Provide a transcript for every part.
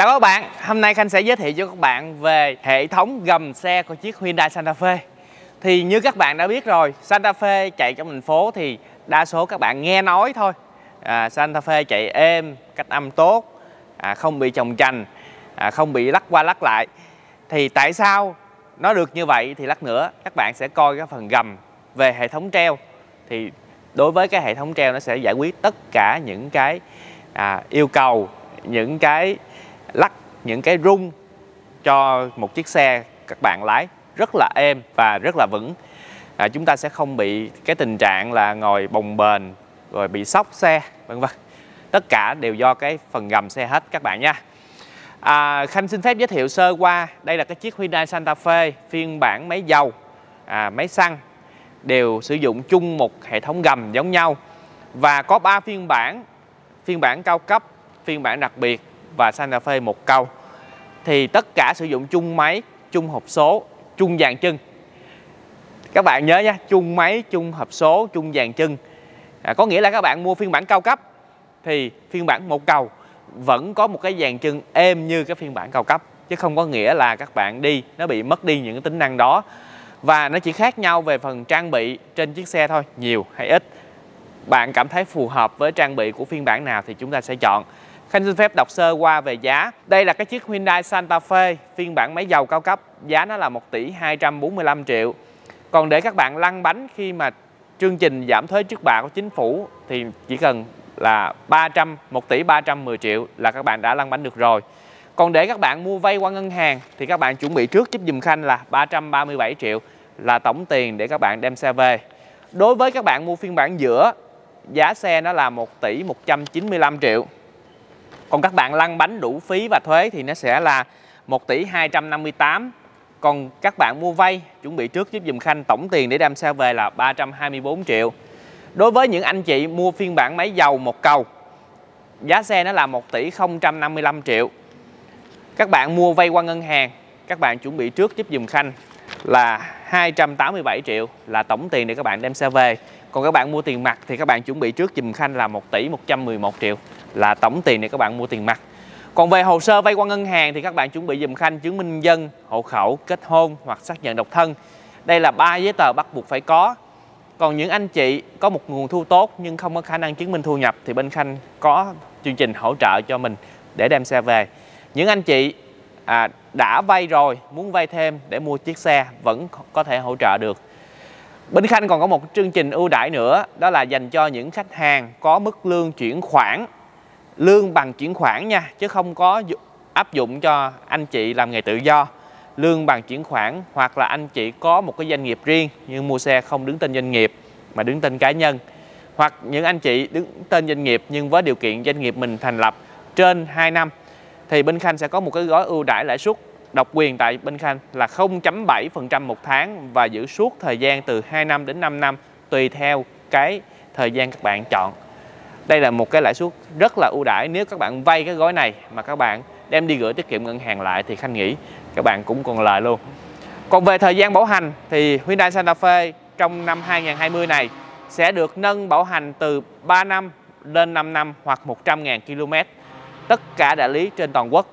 Chào các bạn, hôm nay Khanh sẽ giới thiệu cho các bạn về hệ thống gầm xe của chiếc Hyundai Santa Fe. Thì như các bạn đã biết rồi, Santa Fe chạy trong thành phố thì đa số các bạn nghe nói thôi. Santa Fe chạy êm, cách âm tốt, không bị chồng chành, không bị lắc qua lắc lại. Thì tại sao nó được như vậy thì lát nữa các bạn sẽ coi cái phần gầm về hệ thống treo. Thì đối với cái hệ thống treo nó sẽ giải quyết tất cả những cái yêu cầu, những cái lắc, những cái rung cho một chiếc xe các bạn lái rất là êm và rất là vững. Chúng ta sẽ không bị cái tình trạng là ngồi bồng bềnh rồi bị xóc xe vân vân. Tất cả đều do cái phần gầm xe hết các bạn nha. Khanh xin phép giới thiệu sơ qua. Đây là cái chiếc Hyundai Santa Fe phiên bản máy dầu, máy xăng đều sử dụng chung một hệ thống gầm giống nhau. Và có 3 phiên bản: phiên bản cao cấp, phiên bản đặc biệt và Santa Fe một cầu. Thì tất cả sử dụng chung máy, chung hộp số, chung dàn chân. Các bạn nhớ nha, chung máy, chung hộp số, chung dàn chân. Có nghĩa là các bạn mua phiên bản cao cấp thì phiên bản một cầu vẫn có một cái dàn chân êm như cái phiên bản cao cấp, chứ không có nghĩa là các bạn đi nó bị mất đi những cái tính năng đó. Và nó chỉ khác nhau về phần trang bị trên chiếc xe thôi, nhiều hay ít. Bạn cảm thấy phù hợp với trang bị của phiên bản nào thì chúng ta sẽ chọn. Khanh xin phép đọc sơ qua về giá. Đây là cái chiếc Hyundai Santa Fe phiên bản máy dầu cao cấp, giá nó là 1 tỷ 245 triệu. Còn để các bạn lăn bánh khi mà chương trình giảm thuế trước bạ của chính phủ thì chỉ cần là 1 tỷ 310 triệu là các bạn đã lăn bánh được rồi. Còn để các bạn mua vay qua ngân hàng thì các bạn chuẩn bị trước giúp dùm Khanh là 337 triệu là tổng tiền để các bạn đem xe về. Đối với các bạn mua phiên bản giữa, giá xe nó là 1 tỷ 195 triệu. Còn các bạn lăn bánh đủ phí và thuế thì nó sẽ là 1 tỷ 258. Còn các bạn mua vay chuẩn bị trước giúp dùm Khanh tổng tiền để đem xe về là 324 triệu. Đối với những anh chị mua phiên bản máy dầu một cầu, giá xe nó là 1 tỷ 055 triệu. Các bạn mua vay qua ngân hàng, các bạn chuẩn bị trước giúp dùm Khanh là 287 triệu là tổng tiền để các bạn đem xe về. Còn các bạn mua tiền mặt thì các bạn chuẩn bị trước dùm Khanh là 1 tỷ 111 triệu là tổng tiền để các bạn mua tiền mặt. Còn về hồ sơ vay qua ngân hàng thì các bạn chuẩn bị dùm Khanh chứng minh nhân dân, hộ khẩu, kết hôn hoặc xác nhận độc thân. Đây là 3 giấy tờ bắt buộc phải có. Còn những anh chị có một nguồn thu tốt nhưng không có khả năng chứng minh thu nhập thì bên Khanh có chương trình hỗ trợ cho mình để đem xe về. Những anh chị đã vay rồi, muốn vay thêm để mua chiếc xe vẫn có thể hỗ trợ được. Bên Khanh còn có một chương trình ưu đãi nữa, đó là dành cho những khách hàng có mức lương chuyển khoản, lương bằng chuyển khoản nha, chứ không có áp dụng cho anh chị làm nghề tự do. Lương bằng chuyển khoản hoặc là anh chị có một cái doanh nghiệp riêng nhưng mua xe không đứng tên doanh nghiệp mà đứng tên cá nhân, hoặc những anh chị đứng tên doanh nghiệp nhưng với điều kiện doanh nghiệp mình thành lập trên 2 năm thì bên Khanh sẽ có một cái gói ưu đãi lãi suất độc quyền tại bên Khanh là 0,7% một tháng và giữ suốt thời gian từ 2 năm đến 5 năm tùy theo cái thời gian các bạn chọn. Đây là một cái lãi suất rất là ưu đãi. Nếu các bạn vay cái gói này mà các bạn đem đi gửi tiết kiệm ngân hàng lại thì Khanh nghĩ các bạn cũng còn lời luôn. Còn về thời gian bảo hành thì Hyundai Santa Fe trong năm 2020 này sẽ được nâng bảo hành từ 3 năm lên 5 năm hoặc 100.000 km. Tất cả đại lý trên toàn quốc.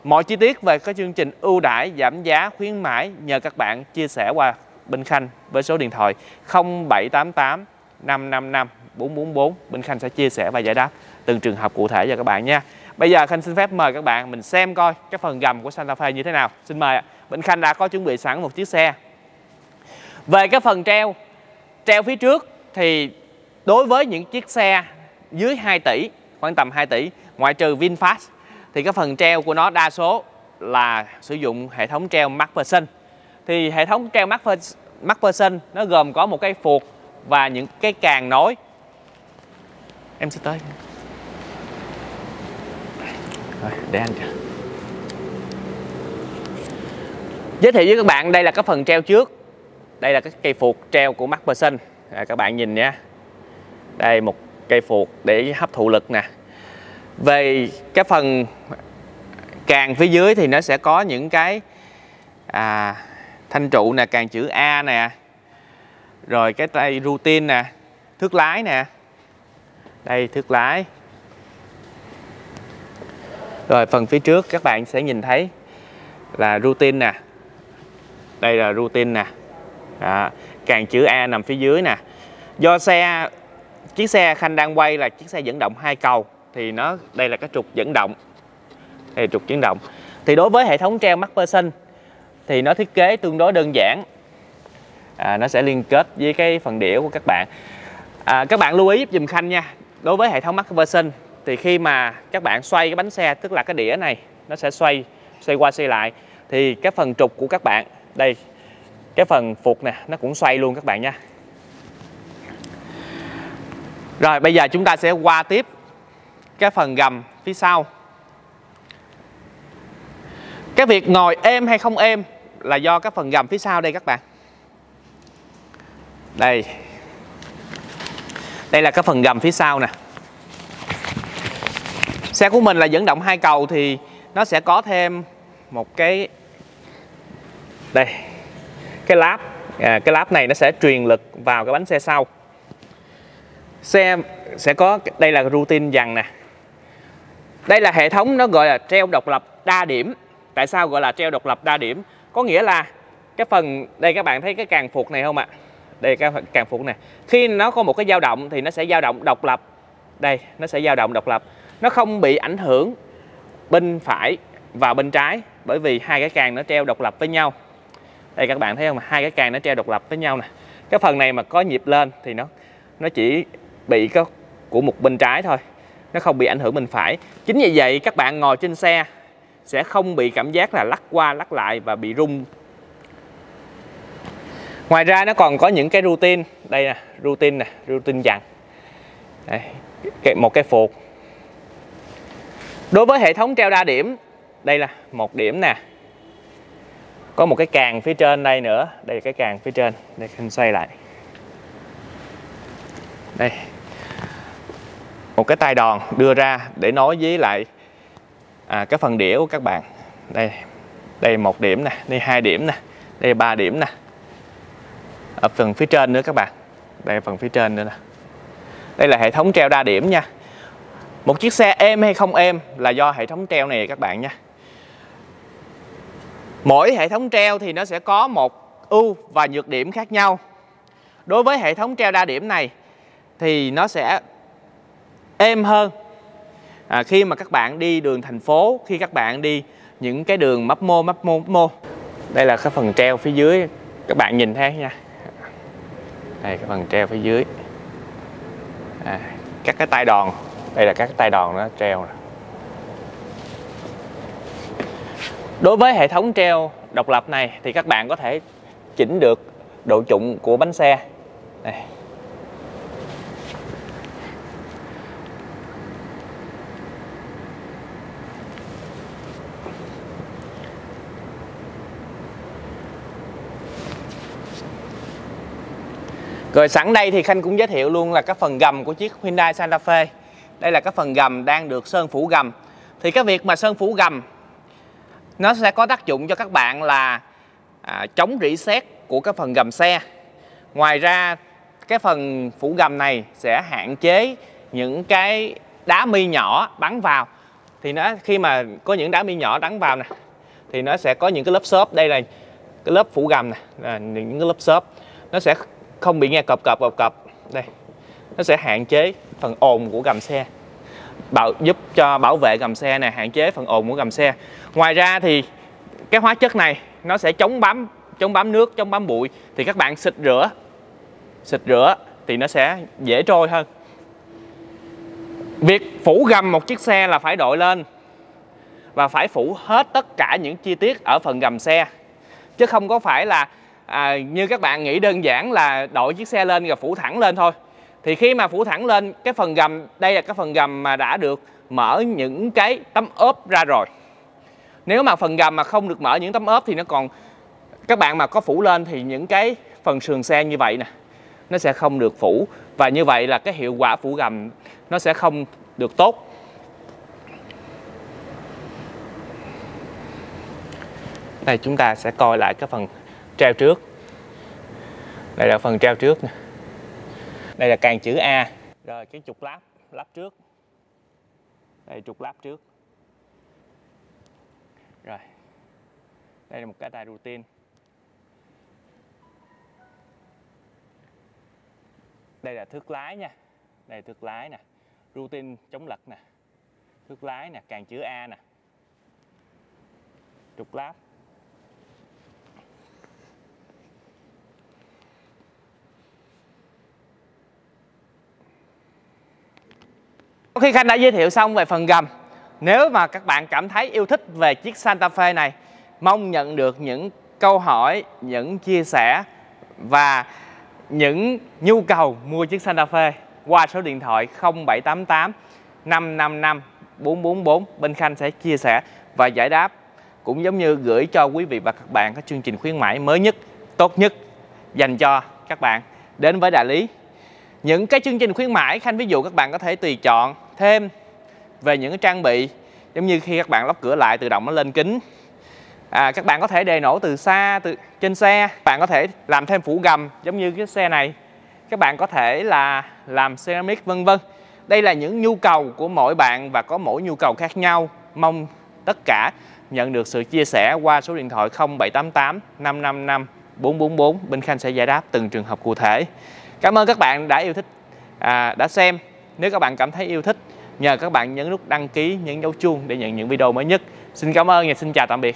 Mọi chi tiết về các chương trình ưu đãi, giảm giá, khuyến mãi nhờ các bạn chia sẻ qua bên Khanh với số điện thoại 0788 555 444. Bên Khanh sẽ chia sẻ và giải đáp từng trường hợp cụ thể cho các bạn nha. Bây giờ Khanh xin phép mời các bạn mình xem coi cái phần gầm của Santa Fe như thế nào. Xin mời ạ. Bên Khanh đã có chuẩn bị sẵn một chiếc xe. Về cái phần treo phía trước thì đối với những chiếc xe dưới 2 tỷ, khoảng tầm 2 tỷ, ngoại trừ VinFast thì cái phần treo của nó đa số là sử dụng hệ thống treo MacPherson. Thì hệ thống treo MacPherson nó gồm có một cái phuộc và những cái càng nối. Em sẽ tới. Rồi, để anh cho. Giới thiệu với các bạn, đây là cái phần treo trước. Đây là cái cây phuộc treo của MacPherson. Các bạn nhìn nha. Đây một cây phuộc để hấp thụ lực nè. Về cái phần càng phía dưới thì nó sẽ có những cái thanh trụ nè, càng chữ A nè, rồi cái tay routine nè, thước lái nè, đây thước lái, Rồi phần phía trước các bạn sẽ nhìn thấy là routine nè. Đây là routine nè. Đó. Càng chữ A nằm phía dưới nè. Do chiếc xe Khanh đang quay là chiếc xe dẫn động 2 cầu thì đây là cái trục dẫn động. Đây là trục dẫn động. Thì đối với hệ thống treo MacPherson thì nó thiết kế tương đối đơn giản. Nó sẽ liên kết với cái phần đĩa của các bạn. Các bạn lưu ý giúp dùm Khanh nha. Đối với hệ thống MacPherson thì khi mà các bạn xoay cái bánh xe, tức là cái đĩa này nó sẽ xoay qua xoay lại, thì cái phần trục của các bạn đây, cái phần phuộc nè, nó cũng xoay luôn các bạn nha. Rồi bây giờ chúng ta sẽ qua tiếp cái phần gầm phía sau. Cái việc ngồi êm hay không êm là do cái phần gầm phía sau đây các bạn. Đây là cái phần gầm phía sau nè. Xe của mình là dẫn động 2 cầu thì nó sẽ có thêm một cái đây, cái láp. Cái láp này nó sẽ truyền lực vào cái bánh xe sau. Xe sẽ có, đây là routine dằn nè. Đây là hệ thống nó gọi là treo độc lập đa điểm. Tại sao gọi là treo độc lập đa điểm? Có nghĩa là cái phần đây các bạn thấy cái càng phuộc này không ạ? Đây cái càng phuộc này. Khi nó có một cái dao động thì nó sẽ dao động độc lập. Đây, nó sẽ dao động độc lập. Nó không bị ảnh hưởng bên phải và bên trái, bởi vì hai cái càng nó treo độc lập với nhau. Đây các bạn thấy không? Hai cái càng nó treo độc lập với nhau nè. Cái phần này mà có nhịp lên thì nó chỉ bị của một bên trái thôi, nó không bị ảnh hưởng bên phải. Chính vì vậy các bạn ngồi trên xe sẽ không bị cảm giác là lắc qua lắc lại và bị rung. Ngoài ra nó còn có những cái routine. Đây nè, routine dằn. Đây, một cái phuộc. Đối với hệ thống treo đa điểm, đây là một điểm nè. Có một cái càng phía trên đây nữa. Đây là cái càng phía trên. Đây Khanh xoay lại. Đây, một cái tay đòn đưa ra để nối với lại cái phần đĩa của các bạn. Đây 1 điểm nè, đây 2 điểm nè, đây 3 điểm nè. Ở phần phía trên nữa các bạn. Đây phần phía trên nữa nè. Đây là hệ thống treo đa điểm nha. Một chiếc xe êm hay không êm là do hệ thống treo này các bạn nha. Mỗi hệ thống treo thì nó sẽ có một ưu và nhược điểm khác nhau. Đối với hệ thống treo đa điểm này thì nó sẽ êm hơn khi mà các bạn đi đường thành phố, khi các bạn đi những cái đường mấp mô. Đây là cái phần treo phía dưới, các bạn nhìn thấy nha. Đây cái phần treo phía dưới. Các cái tay đòn, đây là các cái tay đòn nó treo. Đối với hệ thống treo độc lập này thì các bạn có thể chỉnh được độ trụng của bánh xe. Đây. Rồi sẵn đây thì Khanh cũng giới thiệu luôn là cái phần gầm của chiếc Hyundai Santa Fe. Đây là cái phần gầm đang được sơn phủ gầm. Thì cái việc mà sơn phủ gầm nó sẽ có tác dụng cho các bạn là chống rỉ sét của cái phần gầm xe. Ngoài ra cái phần phủ gầm này sẽ hạn chế những cái đá mi nhỏ bắn vào. Thì khi mà có những đá mi nhỏ bắn vào nè thì nó sẽ có những cái lớp xốp. Đây là cái lớp phủ gầm nè, những cái lớp xốp. Nó sẽ không bị nghe cọp. Đây, nó sẽ hạn chế phần ồn của gầm xe, giúp cho bảo vệ gầm xe này, hạn chế phần ồn của gầm xe. Ngoài ra thì cái hóa chất này nó sẽ chống bám nước, chống bám bụi. Thì các bạn xịt rửa thì nó sẽ dễ trôi hơn. Việc phủ gầm một chiếc xe là phải đội lên và phải phủ hết tất cả những chi tiết ở phần gầm xe, chứ không có phải là như các bạn nghĩ đơn giản là đội chiếc xe lên rồi phủ thẳng lên thôi. Thì khi mà phủ thẳng lên, cái phần gầm, đây là cái phần gầm mà đã được mở những cái tấm ốp ra rồi. Nếu mà phần gầm mà không được mở những tấm ốp thì nó còn, các bạn mà có phủ lên thì những cái phần sườn xe như vậy nè, nó sẽ không được phủ. Và như vậy là cái hiệu quả phủ gầm nó sẽ không được tốt. Đây chúng ta sẽ coi lại cái phần treo trước. Đây là phần treo trước nè. Đây là càng chữ A. Rồi cái trục lắp trước. Đây trục lắp trước. Rồi, đây là một cái đài routine. Đây là thước lái nha. Đây là thước lái nè, routine chống lật nè, thước lái nè, càng chữ A nè, trục láp. Sau khi Khanh đã giới thiệu xong về phần gầm, nếu mà các bạn cảm thấy yêu thích về chiếc Santa Fe này, mong nhận được những câu hỏi, những chia sẻ và những nhu cầu mua chiếc Santa Fe qua số điện thoại 0788 555 444, bên Khanh sẽ chia sẻ và giải đáp, cũng giống như gửi cho quý vị và các bạn các chương trình khuyến mãi mới nhất, tốt nhất dành cho các bạn đến với đại lý. Những cái chương trình khuyến mãi Khanh ví dụ các bạn có thể tùy chọn thêm về những cái trang bị, giống như khi các bạn lắp cửa lại tự động nó lên kính, các bạn có thể đề nổ từ xa, từ trên xe, bạn có thể làm thêm phủ gầm giống như cái xe này, các bạn có thể là làm ceramic vân vân. Đây là những nhu cầu của mỗi bạn và có mỗi nhu cầu khác nhau. Mong tất cả nhận được sự chia sẻ qua số điện thoại 0788 555 444, bên Khanh sẽ giải đáp từng trường hợp cụ thể. Cảm ơn các bạn đã yêu thích, đã xem. Nếu các bạn cảm thấy yêu thích, nhờ các bạn nhấn nút đăng ký, nhấn dấu chuông để nhận những video mới nhất. Xin cảm ơn và xin chào tạm biệt.